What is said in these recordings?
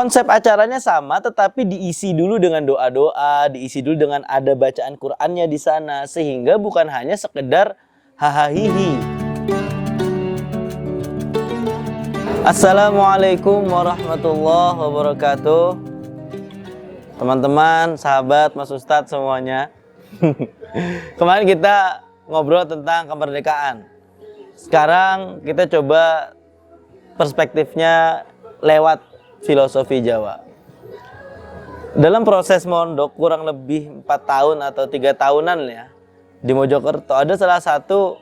Konsep acaranya sama, tetapi diisi dulu dengan doa-doa, diisi dulu dengan ada bacaan Qur'annya di sana, sehingga bukan hanya sekedar hahaha. Assalamualaikum warahmatullahi wabarakatuh. Teman-teman, sahabat, Mas Ustadz semuanya. Kemarin kita ngobrol tentang kemerdekaan. Sekarang kita coba perspektifnya lewat filosofi Jawa. Dalam proses mondok kurang lebih 4 tahun atau 3 tahunan ya di Mojokerto, ada salah satu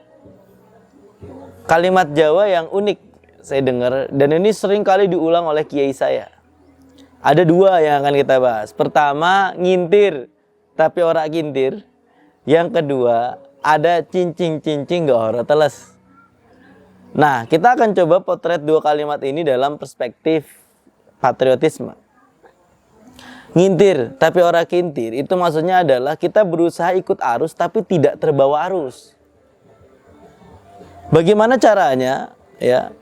kalimat Jawa yang unik saya dengar, dan ini sering kali diulang oleh kiai saya. Ada 2 yang akan kita bahas. Pertama, ngintir tapi ora kintir. Yang kedua, ada cincing-cincing gak ora teles. Nah, kita akan coba potret 2 kalimat ini dalam perspektif patriotisme. Ngintir tapi ora kintir itu maksudnya adalah kita berusaha ikut arus tapi tidak terbawa arus. Bagaimana caranya? Ya,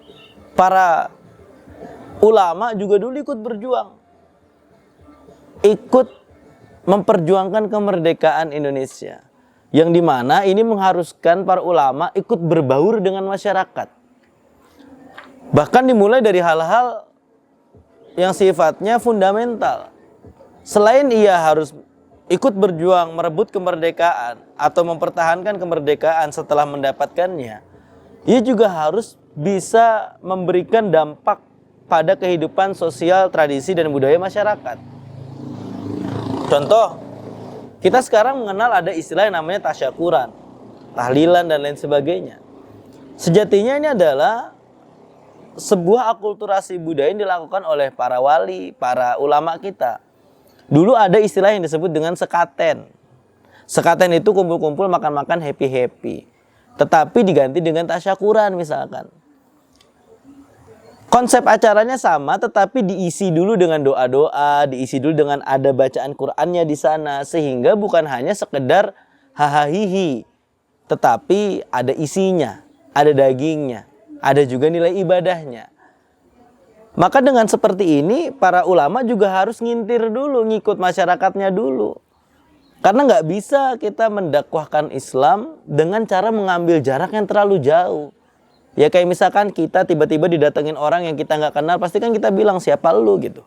para ulama juga dulu ikut berjuang, ikut memperjuangkan kemerdekaan Indonesia, yang dimana ini mengharuskan para ulama ikut berbaur dengan masyarakat. Bahkan dimulai dari hal-hal yang sifatnya fundamental. Selain ia harus ikut berjuang merebut kemerdekaan atau mempertahankan kemerdekaan setelah mendapatkannya, ia juga harus bisa memberikan dampak pada kehidupan sosial, tradisi, dan budaya masyarakat. Contoh, kita sekarang mengenal ada istilah yang namanya tasyakuran, tahlilan, dan lain sebagainya. Sejatinya ini adalah sebuah akulturasi budaya yang dilakukan oleh para wali, para ulama kita. Dulu ada istilah yang disebut dengan sekaten. Sekaten itu kumpul-kumpul, makan-makan, happy-happy. Tetapi diganti dengan tasyakuran misalkan. Konsep acaranya sama, tetapi diisi dulu dengan doa-doa, diisi dulu dengan ada bacaan Qur'annya di sana, sehingga bukan hanya sekedar hahaha, tetapi ada isinya, ada dagingnya, ada juga nilai ibadahnya. Maka dengan seperti ini, para ulama juga harus ngintir dulu, ngikut masyarakatnya dulu. Karena nggak bisa kita mendakwahkan Islam dengan cara mengambil jarak yang terlalu jauh. Ya kayak misalkan kita tiba-tiba didatengin orang yang kita nggak kenal, pasti kan kita bilang, siapa lu gitu.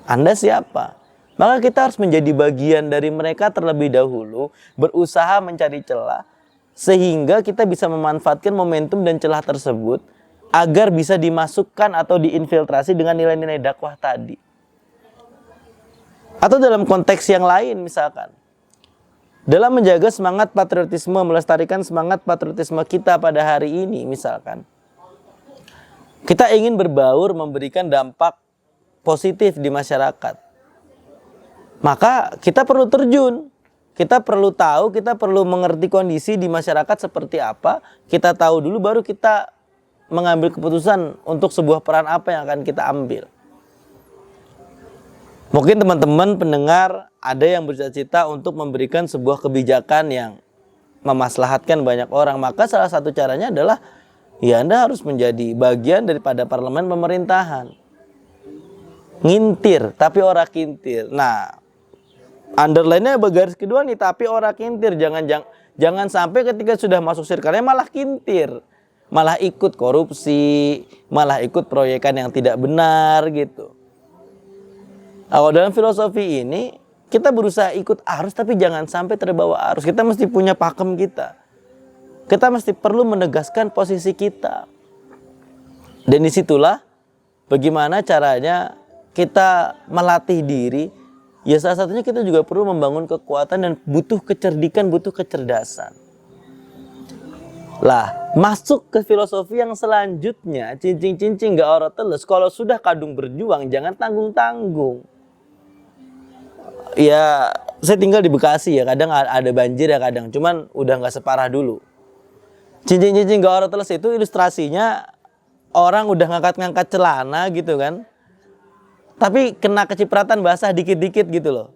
Anda siapa? Maka kita harus menjadi bagian dari mereka terlebih dahulu, berusaha mencari celah, sehingga kita bisa memanfaatkan momentum dan celah tersebut agar bisa dimasukkan atau diinfiltrasi dengan nilai-nilai dakwah tadi. Atau dalam konteks yang lain misalkan, dalam menjaga semangat patriotisme, melestarikan semangat patriotisme kita pada hari ini misalkan, kita ingin berbaur, memberikan dampak positif di masyarakat. Maka kita perlu terjun, kita perlu tahu, kita perlu mengerti kondisi di masyarakat seperti apa. Kita tahu dulu baru kita mengambil keputusan untuk sebuah peran apa yang akan kita ambil. Mungkin teman-teman pendengar ada yang bercita-cita untuk memberikan sebuah kebijakan yang memaslahatkan banyak orang. Maka salah satu caranya adalah ya Anda harus menjadi bagian daripada parlemen pemerintahan. Ngintir tapi ora kintir. Nah, underline-nya bergaris kedua nih, tapi ora kintir. Jangan sampai ketika sudah masuk sirkelnya malah kintir. Malah ikut korupsi, malah ikut proyekan yang tidak benar gitu. Kalau dalam filosofi ini, kita berusaha ikut arus tapi jangan sampai terbawa arus. Kita mesti punya pakem kita. Kita mesti perlu menegaskan posisi kita. Dan disitulah bagaimana caranya kita melatih diri. Ya salah satunya kita juga perlu membangun kekuatan dan butuh kecerdikan, butuh kecerdasan. Lah, masuk ke filosofi yang selanjutnya, cincing-cincing gak ora teles. Kalau sudah kadung berjuang, jangan tanggung-tanggung. Ya, saya tinggal di Bekasi ya, kadang ada banjir ya kadang, cuman udah gak separah dulu. Cincing-cincing gak ora teles itu ilustrasinya orang udah ngangkat-ngangkat celana gitu kan, tapi kena kecipratan basah dikit-dikit gitu loh.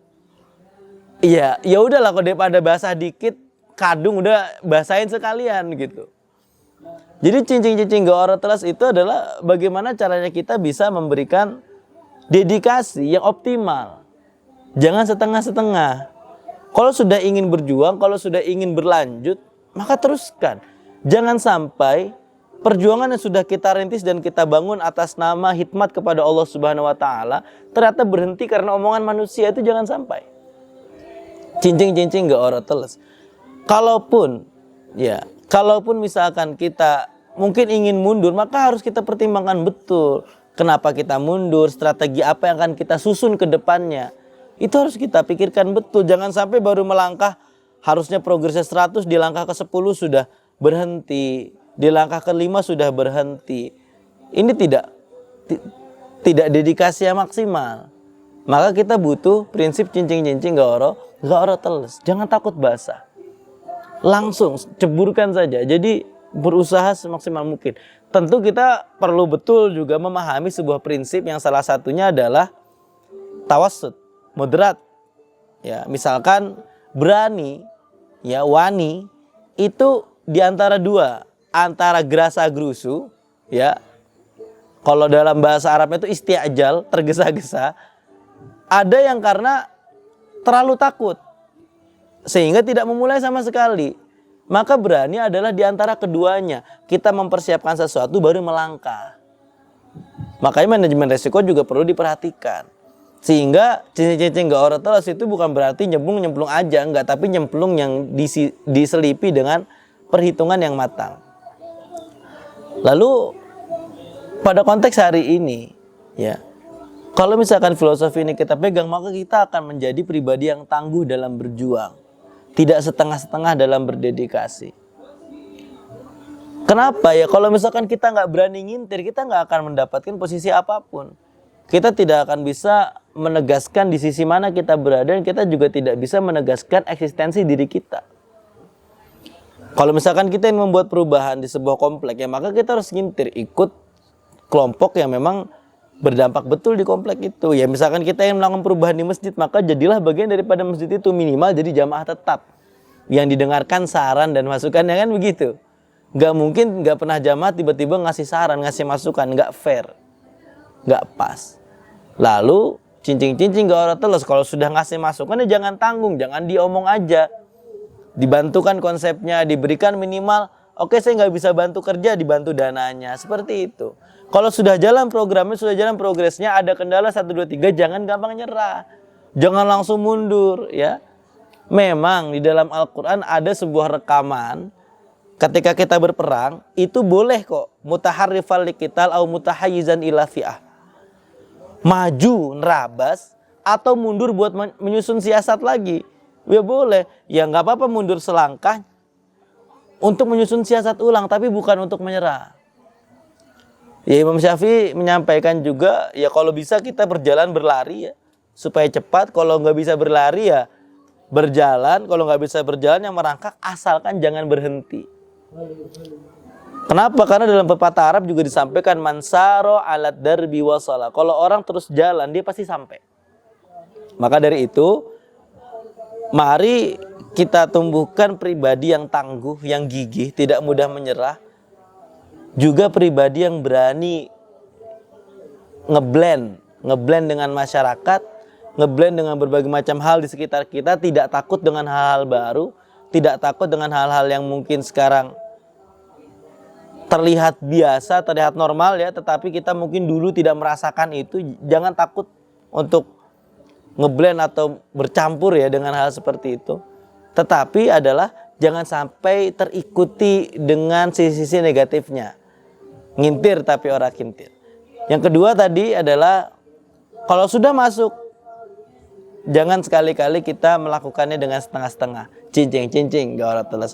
Iya, ya udahlah kalau daripada basah dikit, kadung udah basahin sekalian gitu. Jadi cincing-cincing gak ora teles itu adalah bagaimana caranya kita bisa memberikan dedikasi yang optimal. Jangan setengah-setengah. Kalau sudah ingin berjuang, kalau sudah ingin berlanjut, maka teruskan. Jangan sampai perjuangan yang sudah kita rintis dan kita bangun atas nama hikmat kepada Allah Subhanahu wa taala ternyata berhenti karena omongan manusia. Itu jangan sampai. Cincing-cincing gak ora teles. Kalaupun misalkan kita mungkin ingin mundur, maka harus kita pertimbangkan betul. Kenapa kita mundur, strategi apa yang akan kita susun ke depannya. Itu harus kita pikirkan betul. Jangan sampai baru melangkah, harusnya progresnya 100, di langkah ke-10 sudah berhenti. Di langkah ke-5 sudah berhenti. Ini tidak dedikasi yang maksimal. Maka kita butuh prinsip cincing-cincing gak oro teles. Jangan takut basah. Langsung ceburkan saja. Jadi berusaha semaksimal mungkin. Tentu kita perlu betul juga memahami sebuah prinsip yang salah satunya adalah tawassut, moderat. Ya, misalkan berani, ya wani itu di antara dua, antara gerasa gerusu, ya. Kalau dalam bahasa Arabnya itu isti'jal, tergesa-gesa. Ada yang karena terlalu takut sehingga tidak memulai sama sekali. Maka berani adalah di antara keduanya. Kita mempersiapkan sesuatu baru melangkah. Makanya manajemen resiko juga perlu diperhatikan. Sehingga cincin-cincin gak ora teles itu bukan berarti nyemplung aja, enggak, tapi nyemplung yang diselipi dengan perhitungan yang matang. Lalu pada konteks hari ini, ya, kalau misalkan filosofi ini kita pegang, maka kita akan menjadi pribadi yang tangguh dalam berjuang, tidak setengah-setengah dalam berdedikasi. Kenapa ya? Kalau misalkan kita nggak berani ngintir, kita nggak akan mendapatkan posisi apapun. Kita tidak akan bisa menegaskan di sisi mana kita berada, dan kita juga tidak bisa menegaskan eksistensi diri kita. Kalau misalkan kita ingin membuat perubahan di sebuah komplek, ya maka kita harus ngintir, ikut kelompok yang memang berdampak betul di komplek itu. Ya misalkan kita ingin melakukan perubahan di masjid, maka jadilah bagian daripada masjid itu, minimal jadi jamaah tetap yang didengarkan saran dan masukannya, kan begitu. Gak mungkin gak pernah jamaah tiba-tiba ngasih saran, ngasih masukan, gak fair, gak pas. Lalu cincing-cincing gak ora teles, kalau sudah ngasih masukan ya jangan tanggung, jangan diomong aja. Dibantukan konsepnya, diberikan minimal, oke saya nggak bisa bantu kerja, dibantu dananya, seperti itu. Kalau sudah jalan programnya, sudah jalan progresnya, ada kendala 1, 2, 3, jangan gampang nyerah. Jangan langsung mundur, ya. Memang di dalam Al-Quran ada sebuah rekaman, ketika kita berperang, itu boleh kok, mutaharrifal liqital au mutahayyizan ila fi'ah. Maju, nerabas, atau mundur buat menyusun siasat lagi. Ya boleh, ya nggak apa-apa mundur selangkah untuk menyusun siasat ulang, tapi bukan untuk menyerah. Ya Imam Syafi'i menyampaikan juga, ya kalau bisa kita berjalan berlari ya, supaya cepat. Kalau nggak bisa berlari ya berjalan, kalau nggak bisa berjalan yang merangkak, asalkan jangan berhenti. Kenapa? Karena dalam pepatah Arab juga disampaikan mansaro alat darbi wasala. Kalau orang terus jalan, dia pasti sampai. Maka dari itu, mari kita tumbuhkan pribadi yang tangguh, yang gigih, tidak mudah menyerah. Juga pribadi yang berani ngeblend dengan masyarakat, ngeblend dengan berbagai macam hal di sekitar kita, tidak takut dengan hal-hal baru, tidak takut dengan hal-hal yang mungkin sekarang terlihat biasa, terlihat normal ya, tetapi kita mungkin dulu tidak merasakan itu. Jangan takut untuk ngeblend atau bercampur ya dengan hal seperti itu. Tetapi adalah jangan sampai terikuti dengan sisi-sisi negatifnya. Ngintir tapi ora kintir. Yang kedua tadi adalah kalau sudah masuk, jangan sekali-kali kita melakukannya dengan setengah-setengah. Cincing-cincing, gak ora teles.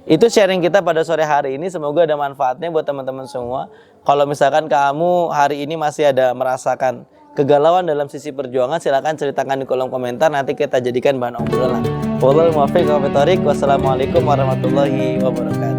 Itu sharing kita pada sore hari ini. Semoga ada manfaatnya buat teman-teman semua. Kalau misalkan kamu hari ini masih ada merasakan kegalauan dalam sisi perjuangan, silakan ceritakan di kolom komentar. Nanti kita jadikan bahan obrolan. Wassalamualaikum warahmatullahi wabarakatuh.